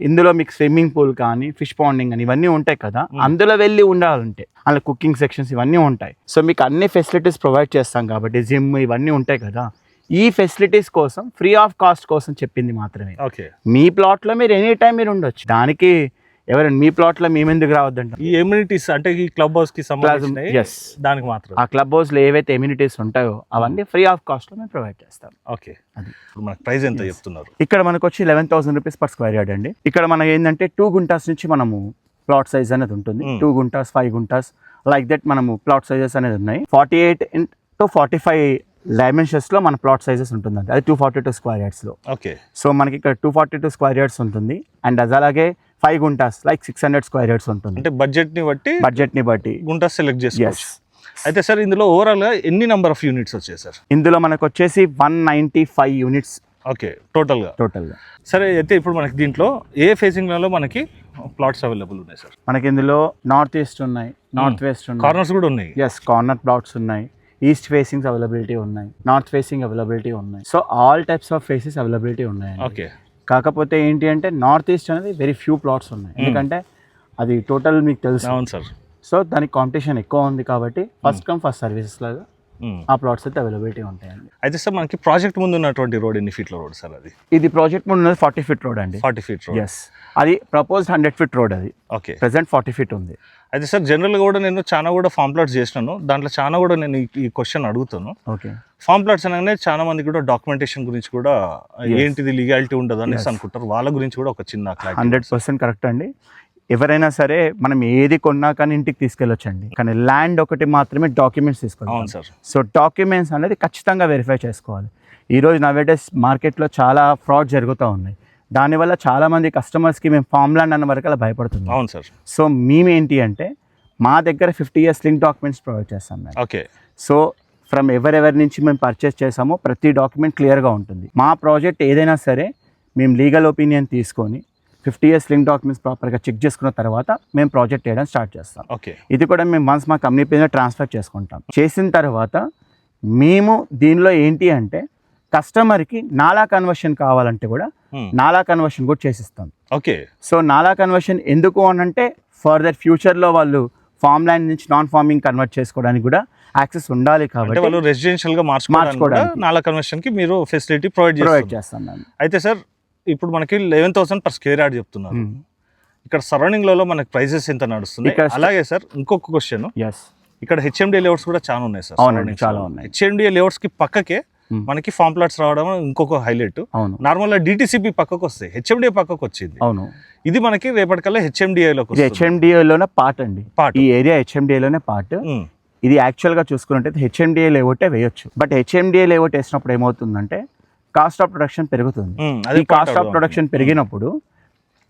ఇందులో మీకు స్విమ్మింగ్ పూల్ కానీ ఫిష్ పాండింగ్ అని ఇవన్నీ ఉంటాయి కదా, అందులో వెళ్ళి ఉండాలంటే అలా కుకింగ్ సెక్షన్స్ ఇవన్నీ ఉంటాయి. సో మీకు అన్ని ఫెసిలిటీస్ ప్రొవైడ్ చేస్తాం కాబట్టి జిమ్ ఇవన్నీ ఉంటాయి కదా, ఈ ఫెసిలిటీస్ కోసం ఫ్రీ ఆఫ్ కాస్ట్ కోసం చెప్పింది మాత్రమే. ఓకే, మీ ప్లాట్లో మీరు ఎనీ టైం మీరు ఉండొచ్చు. దానికి ఎవరైనా మీ ప్లాట్లో మేమెందుకు రావద్దంట. ఈ ఎమ్యూనిటీస్ అంటే ఈ క్లబ్ హౌస్ కి సంబంధించిన Yes. దానికి మాత్రం ఆ క్లబ్ హౌస్ లో ఏవైతే ఎమ్యూనిటీస్ ఉంటాయో అవన్నీ ఫ్రీ ఆఫ్ కాస్ట్ లో మేము ప్రొవైడ్ చేస్తాం. ఓకే, అది ఇప్పుడు మనకి ప్రైస్ ఎంత చెప్తున్నారు? ఇక్కడ మనకు వచ్చి 11,000 రూపీస్ పర్ స్క్వేర్ యార్డ్ అండి. ఇక్కడ మనకి ఏంటంటే 2 గుంటాస్ నుంచి మనము ప్లాట్ సైజ్ అనేది ఉంటుంది. 2 గుంటాస్ 5 గుంటాస్ లైక్ దట్ మనము ప్లాట్ సైజెస్ అనేది ఉన్నాయి. 48 to 45 డైమెన్షన్స్ లో మన ప్లాట్ సైజెస్ ఉంటుందండి. అది 242 స్క్వేర్ యార్డ్స్ లో. ఓకే, సో మనకి ఇక్కడ 242 స్క్వేర్ యార్డ్స్ ఉంటుంది. అండ్ అది అలాగే 5 గుంటాస్ లైక్ 600 స్క్వేర్ యార్డ్స్ ఉంటుంది. అంటే బడ్జెట్ ని బట్టి గుంటా సెలెక్ట్ చేసుకోవచ్చు. అయితే సార్ ఇందులో ఓవరాల్ గా ఎన్ని నెంబర్ ఆఫ్ యూనిట్స్ వచ్చాయి సార్? ఇందులో మనకు వచ్చేసి 195 యూనిట్స్ ఓకే, టోటల్ గా. సరే, అయితే ఇప్పుడు మనకి దీంట్లో ఏ ఫేసింగ్ లలో మనకి ప్లాట్స్ అవైలబుల్ ఉన్నాయి సార్? మనకి ఇందులో నార్త్ ఈస్ట్ ఉన్నాయి, నార్త్ వెస్ట్ ఉన్నాయి, కార్నర్స్ కూడా ఉన్నాయి. ఎస్, కార్నర్ ప్లాట్స్ ఉన్నాయి, ఈస్ట్ ఫేసింగ్స్ అవైలబిలిటీ ఉన్నాయి, నార్త్ ఫేసింగ్ అవైలబిలిటీ ఉన్నాయి. So all types of faces availability ఉన్నాయి. ఓకే, కాకపోతే ఏంటి అంటే నార్త్ ఈస్ట్ అనేది వెరీ ఫ్యూ ప్లాట్స్ ఉన్నాయి. ఎందుకంటే అది టోటల్ మీకు తెలుసు. అవును సార్. సో దానికి కాంపిటీషన్ ఎక్కువ ఉంది కాబట్టి ఫస్ట్ కమ్ ఫస్ట్ సర్వీసెస్ లాగా ఆ ప్లాట్స్ అయితే అవైలబిలిటీ ఉంటాయండి. అయితే సార్ మనకి ప్రాజెక్ట్ ముందు ఉన్నటువంటి రోడ్ ఎన్ని ఫీట్ల రోడ్ సార్? అది ఇది ప్రాజెక్ట్ ముందు ఉన్నది 40 ఫీట్ రోడ్ అండి. 40 ఫీట్ రోడ్. ఎస్, అది ప్రపోజ్ 100 ఫీట్ రోడ్. అది ఓకే, ప్రెసెంట్ 40 ఫీట్ ఉంది. అయితే సార్ జనరల్గా కూడా నేను చాలా కూడా ఫామ్ ప్లాట్స్ చేసినాను. దాంట్లో చాలా కూడా నేను ఈ క్వశ్చన్ అడుగుతాను. ఓకే, ఫామ్ ప్లాట్స్ అనగానే చాలా మంది కూడా డాక్యుమెంటేషన్ గురించి కూడా ఏంటిది లీగాలిటీ ఉండదు అనేసి అనుకుంటారు. వాళ్ళ గురించి కూడా ఒక చిన్న 100% కరెక్ట్ అండి. ఎవరైనా సరే మనం ఏది కొన్నా కానీ ఇంటికి తీసుకెళ్ళొచ్చండి. కానీ ల్యాండ్ ఒకటి మాత్రమే డాక్యుమెంట్స్ తీసుకోవాలి. అవును సార్. సో డాక్యుమెంట్స్ అనేది ఖచ్చితంగా వెరిఫై చేసుకోవాలి. ఈరోజు నవేడేస్ మార్కెట్లో చాలా ఫ్రాడ్ జరుగుతూ ఉన్నాయి. దానివల్ల చాలామంది కస్టమర్స్కి మేము ఫామ్ ల్యాండ్ అన్న వరకు అలా భయపడుతున్నాం. అవును సార్. సో మేమేంటి అంటే మా దగ్గర 50 years లింక్ డాక్యుమెంట్స్ ప్రొవైడ్ చేస్తాం మేము. ఓకే, సో ఫ్రమ్ ఎవరెవరి నుంచి మేము పర్చేస్ చేసామో ప్రతి డాక్యుమెంట్ క్లియర్గా ఉంటుంది. మా ప్రాజెక్ట్ ఏదైనా సరే మేము లీగల్ ఒపీనియన్ తీసుకొని 50 years లింక్ డాక్యుమెంట్స్ ప్రాపర్గా చెక్ చేసుకున్న తర్వాత మేము ప్రాజెక్ట్ చేయడం స్టార్ట్ చేస్తాం. ఓకే, ఇది కూడా మేము వన్స్ మా కంపెనీ పేరు ట్రాన్స్ఫర్ చేసుకుంటాం. చేసిన తర్వాత మేము దీనిలో ఏంటి అంటే కస్టమర్కి నాలా కన్వర్షన్ కావాలంటే కూడా నాలా కన్వర్షన్ కూడా చేసిస్తాం. ఓకే, సో నాలా కన్వర్షన్ ఎందుకు అని అంటే ఫర్దర్ ఫ్యూచర్లో వాళ్ళు ఫామ్ ల్యాండ్ నుంచి నాన్ ఫార్మింగ్ కన్వర్ట్ చేసుకోవడానికి కూడా యాక్సెస్ ఉండాలి. కాబట్టి వాళ్ళు రెసిడెన్షియల్ గా మార్చుకోవడానికి నాలా కన్వర్షన్ కి మీరు ఫెసిలిటీ ప్రొవైడ్ చేస్తాం. అయితే సార్ ఇప్పుడు మనకి 11,000 పర్ స్క్వేర్ యార్డ్ చెప్తున్నారు. ఇక్కడ సరౌండింగ్ లో మనకి ప్రైసెస్ ఎంత నడుస్తుంది? అలాగే సార్ ఇంకొక క్వశ్చన్, ఇక్కడ హెచ్ఎండి లేఅవుట్స్ కూడా చాలా ఉన్నాయి సార్. అవునండి, చాలా ఉన్నాయి. హెచ్ఎండి లేఅవుట్స్ కి పక్కకే మనకి ఫామ్ ప్లాట్స్ రావడం ఇంకొక హైలైట్. నార్మల్ గా డిటిసిపి పక్కకు వస్తాయి, హెచ్ఎండిఏ పక్కకు వచ్చింది. అవును, ఇది మనకి రేపటికల్లా హెచ్ఎండిఏలోనే పార్ట్ అండి. ఈ ఏరియా హెచ్ఎండిఏలోనే పార్ట్. ఇది యాక్చువల్గా చూసుకున్నట్టయితే హెచ్ఎండిఏ లేఅవుటే వేయొచ్చు. బట్ హెచ్ఎండిఏ లేఅవుట్ వేసినప్పుడు ఏమవుతుందంటే కాస్ట్ ఆఫ్ ప్రొడక్షన్ పెరుగుతుంది. ఈ కాస్ట్ ఆఫ్ ప్రొడక్షన్ పెరిగినప్పుడు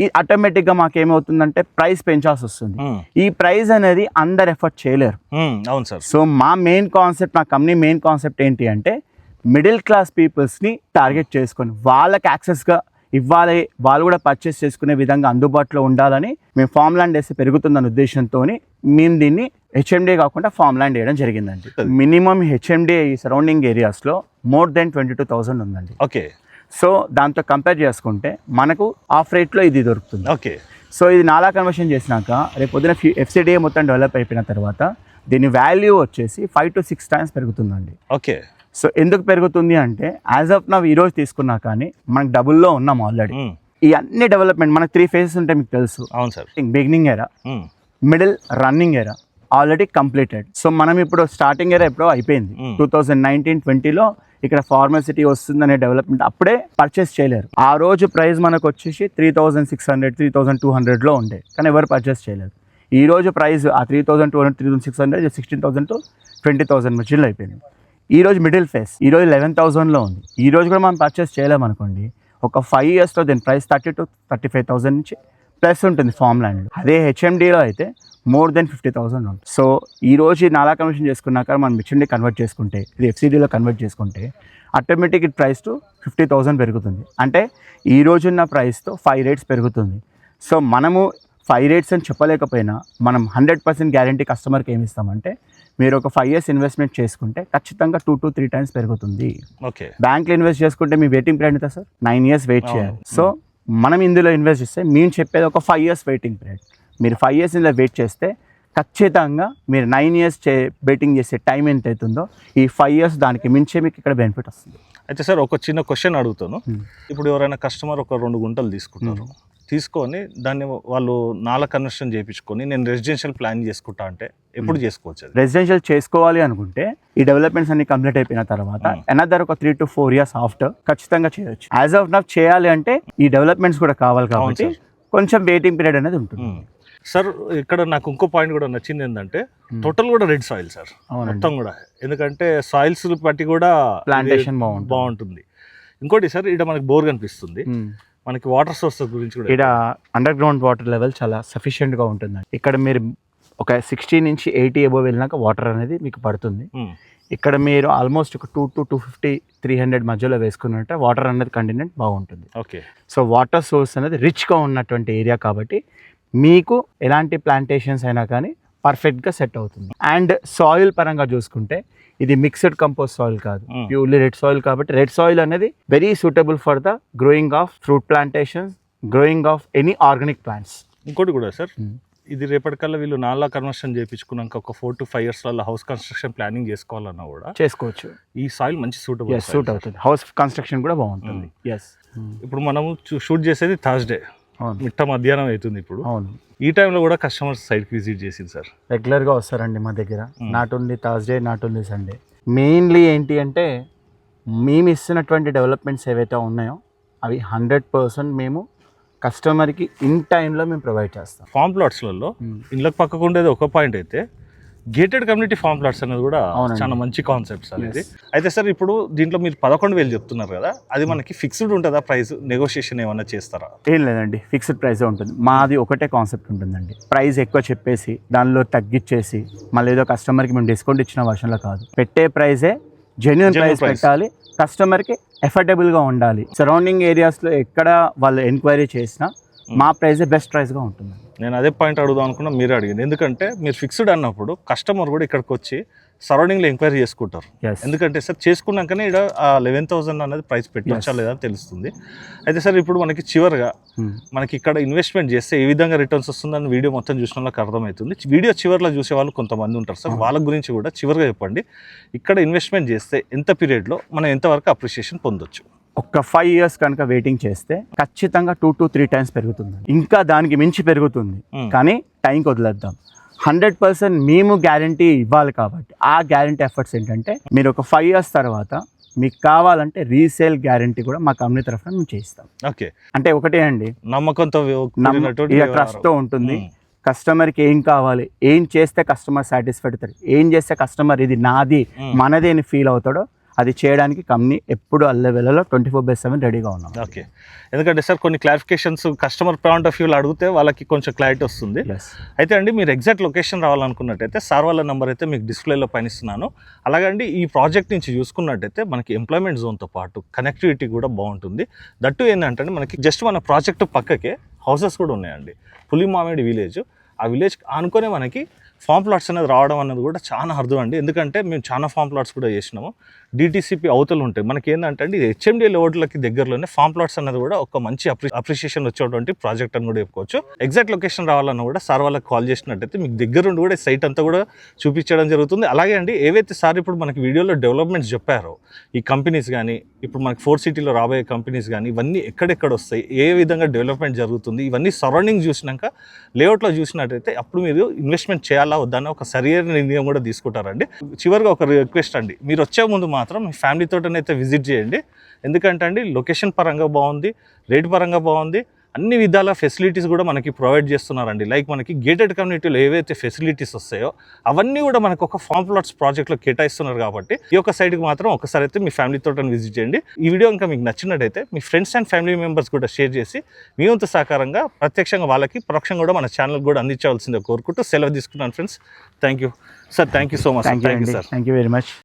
ఈ ఆటోమేటిక్గా మాకేమవుతుందంటే ప్రైస్ పెంచాల్సి వస్తుంది. ఈ ప్రైస్ అనేది అందరు ఎఫర్ట్ చేయలేరు. అవును సార్. సో మా మెయిన్ కాన్సెప్ట్, మా కంపెనీ మెయిన్ కాన్సెప్ట్ ఏంటి అంటే మిడిల్ క్లాస్ పీపుల్స్ని టార్గెట్ చేసుకొని వాళ్ళకి యాక్సెస్గా ఇవ్వాలి, వాళ్ళు కూడా పర్చేస్ చేసుకునే విధంగా అందుబాటులో ఉండాలని మేము ఫామ్ ల్యాండ్ వేస్తే పెరుగుతుందన్న ఉద్దేశంతో మేము దీన్ని హెచ్ఎండిఏ కాకుండా ఫామ్ ల్యాండ్ వేయడం జరిగిందండి. మినిమం హెచ్ఎండిఏ ఈ సరౌండింగ్ ఏరియాస్లో మోర్ దెన్ 22,000 ఉందండి. ఓకే, సో దాంతో కంపేర్ చేసుకుంటే మనకు ఆఫ్ రేట్లో ఇది దొరుకుతుంది. ఓకే, సో ఇది నాలా కన్వర్షన్ చేసినాక రేపు పొద్దున ఎఫ్సిడిఏ మొత్తం డెవలప్ అయిపోయిన తర్వాత దీని వాల్యూ వచ్చేసి 5 to 6 times పెరుగుతుందండి. ఓకే, సో ఎందుకు పెరుగుతుంది అంటే యాజ్ ఆఫ్ నవ్ ఈరోజు తీసుకున్నా కానీ మనకు డబుల్లో ఉన్నాం ఆల్రెడీ. ఈ అన్ని డెవలప్మెంట్ మనకు 3 phases ఉంటాయి మీకు తెలుసు. అవును సార్. బిగినింగ్ ఎరా, మిడిల్, రన్నింగ్ ఎరా ఆల్రెడీ కంప్లీటెడ్. సో మనం ఇప్పుడు స్టార్టింగ్ ఎరా ఎప్పుడో అయిపోయింది. 2019-20లో ఇక్కడ ఫార్మసిటీ వస్తుందనే డెవలప్మెంట్ అప్పుడే పర్చేస్ చేయలేరు. ఆ రోజు ప్రైస్ మనకు వచ్చేసి 3,600, 3,200లో ఉండే, కానీ ఎవరు పర్చేస్ చేయలేరు. ఈ రోజు ప్రైస్ ఆ 3,200, 3,600 16,000 to 20,000 మధ్యలో అయిపోయింది. ఈ రోజు మిడిల్ ఫేస్ ఈ రోజు 11,000లో ఉంది. ఈ రోజు కూడా మనం పర్చేస్ చేయలేమనుకోండి, ఒక 5 yearsలో దీని ప్రైస్ 30,000 to 35,000 నుంచి ప్లస్ ఉంటుంది ఫామ్ ల్యాండ్. అదే హెచ్ఎండిలో అయితే మోర్ దెన్ 50,000 ఉంటుంది. సో ఈ రోజు నాలా కన్వర్షన్ చేసుకున్నాక మనం హెచ్ఎండి కన్వర్ట్ చేసుకుంటే, ఇది ఎఫ్సిడిలో కన్వర్ట్ చేసుకుంటే ఆటోమేటిక్ ఇది ప్రైస్ టు 50,000 పెరుగుతుంది. అంటే ఈ రోజున్న ప్రైస్తో 5 rates పెరుగుతుంది. సో మనము 5 rates అని చెప్పలేకపోయినా మనం 100% గ్యారంటీ కస్టమర్కి ఏమి ఇస్తామంటే మీరు ఒక 5 years ఇన్వెస్ట్మెంట్ చేసుకుంటే ఖచ్చితంగా 2 to 3 times పెరుగుతుంది. ఓకే, బ్యాంక్లో ఇన్వెస్ట్ చేసుకుంటే మీ వెయిటింగ్ పీరియడ్ ఎంత సార్? 9 years వెయిట్ చేయాలి. సో మనం ఇందులో ఇన్వెస్ట్ చేస్తే మేము చెప్పేది ఒక 5 years వెయిటింగ్ పీరియడ్. మీరు 5 years ఇందులో వెయిట్ చేస్తే ఖచ్చితంగా మీరు 9 years వెయిటింగ్ చేసే టైం ఎంత అవుతుందో ఈ 5 years దానికి మించే మీకు ఇక్కడ బెనిఫిట్ వస్తుంది. అయితే సార్ ఒక చిన్న క్వశ్చన్ అడుగుతాను. Hmm. ఇప్పుడు ఎవరైనా కస్టమర్ ఒక 2 గుంటలు తీసుకుంటారు, తీసుకొని దాన్ని వాళ్ళు నాలా కన్వర్షన్ చేయించుకొని నేను రెసిడెన్షియల్ ప్లాన్ చేసుకుంటా అంటే ఎప్పుడు చేసుకోవచ్చు అది? రెసిడెన్షియల్ చేసుకోవాలి అనుకుంటే ఈ డెవలప్మెంట్స్ అన్ని కంప్లీట్ అయిపోయిన తర్వాత అనదర్ ఒక 3 to 4 years ఆఫ్టర్ ఖచ్చితంగా చేయొచ్చు. యాజ్ ఆఫ్ నౌ చేయాలి అంటే ఈ డెవలప్మెంట్స్ కూడా కావాలి కాబట్టి కొంచెం వెయిటింగ్ పీరియడ్ అనేది ఉంటుంది. సార్ ఇక్కడ నాకు ఇంకో పాయింట్ కూడా నచ్చింది ఏంటంటే టోటల్ కూడా రెడ్ సాయిల్ సార్, మొత్తం కూడా. ఎందుకంటే సాయిల్స్ బట్టి కూడా ప్లాంటేషన్ బాగుంటుంది. ఇంకోటి సార్ ఇక్కడ మనకి బోర్ కనిపిస్తుంది, మనకి వాటర్ సోర్సెస్ గురించి కూడా ఇక్కడ అండర్ గ్రౌండ్ వాటర్ లెవెల్ చాలా సఫిషియెంట్ గా ఉంటుంది. ఇక్కడ మీరు ఒక 60 నుంచి 80 అబోవ్ వెళ్ళినాక వాటర్ అనేది మీకు పడుతుంది. ఇక్కడ మీరు ఆల్మోస్ట్ ఒక 2 to 250, 300 మధ్యలో వేసుకున్నట్టే వాటర్ అనేది కంటెంట్ బాగుంటుంది. ఓకే. సో వాటర్ సోర్స్ అనేది రిచ్గా ఉన్నటువంటి ఏరియా కాబట్టి మీకు ఎలాంటి ప్లాంటేషన్స్ అయినా కానీ పర్ఫెక్ట్గా సెట్ అవుతుంది. అండ్ సాయిల్ పరంగా చూసుకుంటే ఇది మిక్స్డ్ కంపోస్ట్ సాయిల్ కాదు, ప్యూర్లీ రెడ్ సాయిల్ కాబట్టి రెడ్ సాయిల్ అనేది very suitable for the growing of fruit plantations, growing of any organic plants. ఇంకోటి కూడా సార్, ఇది రేపటికల్లా వీళ్ళు నాలా కన్వర్షన్ చేయించుకున్నాక ఒక 4 to 5 years వల్ల హౌస్ కన్స్ట్రక్షన్ ప్లానింగ్ చేసుకోవాలన్నా కూడా చేసుకోవచ్చు. ఈ సాయిల్ మంచి సూట్ అవుతుంది, హౌస్ కన్స్ట్రక్షన్ కూడా బాగుంటుంది. ఇప్పుడు మనము షూట్ చేసేది థర్స్డే, మిట్ట మధ్యాహ్నం అవుతుంది ఇప్పుడు. అవును, ఈ టైంలో కూడా కస్టమర్స్ సైట్కి విజిట్ చేసింది సార్. రెగ్యులర్గా వస్తారండి మా దగ్గర, not only Thursday, not only Sunday. Mainly ఏంటి అంటే మేము ఇస్తున్నటువంటి డెవలప్మెంట్స్ ఏవైతే ఉన్నాయో అవి 100% మేము కస్టమర్కి ఇన్ టైంలో మేము ప్రొవైడ్ చేస్తాం. ఫామ్ ప్లాట్స్లలో ఇళ్ళకి పక్కకు ఉండేది ఒక పాయింట్ అయితే గేటెడ్ కమ్యూనిటీ ఫామ్ ప్లాట్స్ అనేది కూడా చాలా మంచి కాన్సెప్ట్స్ అనేది. అయితే సార్ ఇప్పుడు దీంట్లో మీరు 11,000 చెప్తున్నారు కదా, అది మనకి ఫిక్స్డ్ ఉంటుందా ప్రైస్? నెగోషియేషన్ ఏమన్నా చేస్తారా? ఏం లేదండి, ఫిక్స్డ్ ప్రైస్ ఉంటుంది. మాది ఒకటే కాన్సెప్ట్ ఉంటుందండి, ప్రైస్ ఎక్కువ చెప్పేసి దానిలో తగ్గించేసి మళ్ళీ ఏదో కస్టమర్కి మేము డిస్కౌంట్ ఇచ్చిన వర్షన్లో కాదు. పెట్టే ప్రైజే జెన్యూన్ ప్రైస్ పెట్టాలి, కస్టమర్కి ఎఫర్డబుల్గా ఉండాలి. సరౌండింగ్ ఏరియాస్లో ఎక్కడ వాళ్ళు ఎంక్వైరీ చేసినా మా ప్రైజే బెస్ట్ ప్రైస్గా ఉంటుంది. నేను అదే పాయింట్ అడుగుదాం అనుకున్నా, మీరు అడిగింది. ఎందుకంటే మీరు ఫిక్స్డ్ అన్నప్పుడు కస్టమర్ కూడా ఇక్కడికి వచ్చి సరౌండింగ్లో ఎంక్వైరీ చేసుకుంటారు. ఎందుకంటే సార్ చేసుకున్నాకనే ఇక్కడ 11,000 అనేది ప్రైస్ పెట్టొచ్చా లేదా అని తెలుస్తుంది. అయితే సార్ ఇప్పుడు మనకి చివరిగా మనకి ఇక్కడ ఇన్వెస్ట్మెంట్ చేస్తే ఏ విధంగా రిటర్న్స్ వస్తుందని వీడియో మొత్తం చూసిన వాళ్ళకి అర్థమవుతుంది. వీడియో చివరిలో చూసే వాళ్ళు కొంతమంది ఉంటారు సార్, వాళ్ళ గురించి కూడా చివరిగా చెప్పండి. ఇక్కడ ఇన్వెస్ట్మెంట్ చేస్తే ఎంత పీరియడ్లో మనం ఎంతవరకు అప్రిషియేషన్ పొందొచ్చు? ఒక 5 years కనుక వెయిటింగ్ చేస్తే ఖచ్చితంగా 2 to 3 times పెరుగుతుంది, ఇంకా దానికి మించి పెరుగుతుంది. కానీ టైంకి వదిలేద్దాం. 100% మేము గ్యారంటీ ఇవ్వాలి కాబట్టి ఆ గ్యారంటీ ఎఫర్ట్స్ ఏంటంటే మీరు ఒక 5 years తర్వాత మీకు కావాలంటే రీసేల్ గ్యారంటీ కూడా మా కంపెనీ తరఫున మేము చేయిస్తాం. ఓకే, అంటే ఒకటే అండి, నమ్మకంతో ట్రస్ట్తో ఉంటుంది. కస్టమర్కి ఏం కావాలి, ఏం చేస్తే కస్టమర్ సాటిస్ఫైడ్ అవుతాడు, ఏం చేస్తే కస్టమర్ ఇది నాది మనదే అని ఫీల్ అవుతాడో అది చేయడానికి కంపెనీ ఎప్పుడు అల్లెవెల్లలో 24/7 రెడీగా ఉన్నాం. ఓకే, ఎందుకంటే సార్ కొన్ని క్లారిఫికేషన్స్ కస్టమర్ పాయింట్ ఆఫ్ వ్యూలో అడిగితే వాళ్ళకి కొంచెం క్లారిటీ వస్తుంది. అయితే అండి మీరు ఎగ్జాక్ట్ లొకేషన్ రావాలనుకున్నట్టయితే సార్ వాళ్ళ నెంబర్ అయితే మీకు డిస్ప్లేలో పైన ఇస్తున్నాను. అలాగండి ఈ ప్రాజెక్ట్ నుంచి చూసుకున్నట్టయితే మనకి ఎంప్లాయ్మెంట్ జోన్తో పాటు కనెక్టివిటీ కూడా బాగుంటుంది. దట్టు ఏంటంటే మనకి జస్ట్ మన ప్రాజెక్ట్ పక్కకే హౌసెస్ కూడా ఉన్నాయండి. పులిమామిడి విలేజ్, ఆ విలేజ్ ఆనుకొనే మనకి ఫామ్ ప్లాట్స్ అనేది రావడం అనేది కూడా చాలా అర్థం అండి. ఎందుకంటే మేము చాలా ఫామ్ ప్లాట్స్ కూడా చేసినాము. డిటీసీపీ అవతలు ఉంటాయి మనకి. ఏంటంటే అండి హెచ్ఎండి లెవెల్కి దగ్గరలోనే ఫామ్ ప్లాట్స్ అనేది కూడా ఒక మంచి అప్రిషియేషన్ వచ్చేటువంటి ప్రాజెక్ట్ అని కూడా చెప్పుకోవచ్చు. ఎగ్జాక్ట్ లొకేషన్ రావాలన్నా కూడా సార్ వాళ్ళకి కాల్ చేసినట్టయితే మీకు దగ్గర ఉండి కూడా సైట్ అంతా కూడా చూపించడం జరుగుతుంది. అలాగే అండి ఏవైతే సార్ ఇప్పుడు మనకి వీడియోలో డెవలప్మెంట్స్ చెప్పారో ఈ కంపెనీస్ కానీ ఇప్పుడు మనకి 4 cityలో రాబోయే కంపెనీస్ కానీ ఇవన్నీ ఎక్కడెక్కడ వస్తాయి, ఏ విధంగా డెవలప్మెంట్ జరుగుతుంది, ఇవన్నీ సరౌండింగ్ చూసినాక లేఅవుట్లో చూసినట్టయితే అప్పుడు మీరు ఇన్వెస్ట్మెంట్ చేయాలా వద్దని ఒక సరైన నిర్ణయం కూడా తీసుకుంటారండి. చివరిగా ఒక రిక్వెస్ట్ అండి, మీరు వచ్చే ముందు మాత్రం మీ ఫ్యామిలీతోటనైతే విజిట్ చేయండి. ఎందుకంటే అండి లొకేషన్ పరంగా బాగుంది, రేట్ పరంగా బాగుంది, అన్ని విధాల ఫెసిలిటీస్ కూడా మనకి ప్రొవైడ్ చేస్తున్నారండి. లైక్ మనకి గేటెడ్ కమ్యూనిటీలో ఏవైతే ఫెసిలిటీస్ వస్తాయో అవన్నీ కూడా మనకు ఒక ఫామ్ ప్లాట్స్ ప్రాజెక్ట్లో కేటాయిస్తున్నారు. కాబట్టి ఈ యొక్క సైట్కి మాత్రం ఒకసారి అయితే మీ ఫ్యామిలీతో విజిట్ చేయండి. ఈ వీడియో ఇంకా మీకు నచ్చినట్టయితే మీ ఫ్రెండ్స్ అండ్ ఫ్యామిలీ మెంబర్స్ కూడా షేర్ చేసి మీ వంతు సహకారంగా ప్రత్యక్షంగా వాళ్ళకి పరోక్షంగా కూడా మన ఛానల్ కూడా అందించవలసిందే కోరుకుంటూ సెలవు తీసుకున్నాను friends. Thank you sir, thank you so much. Thank you very much.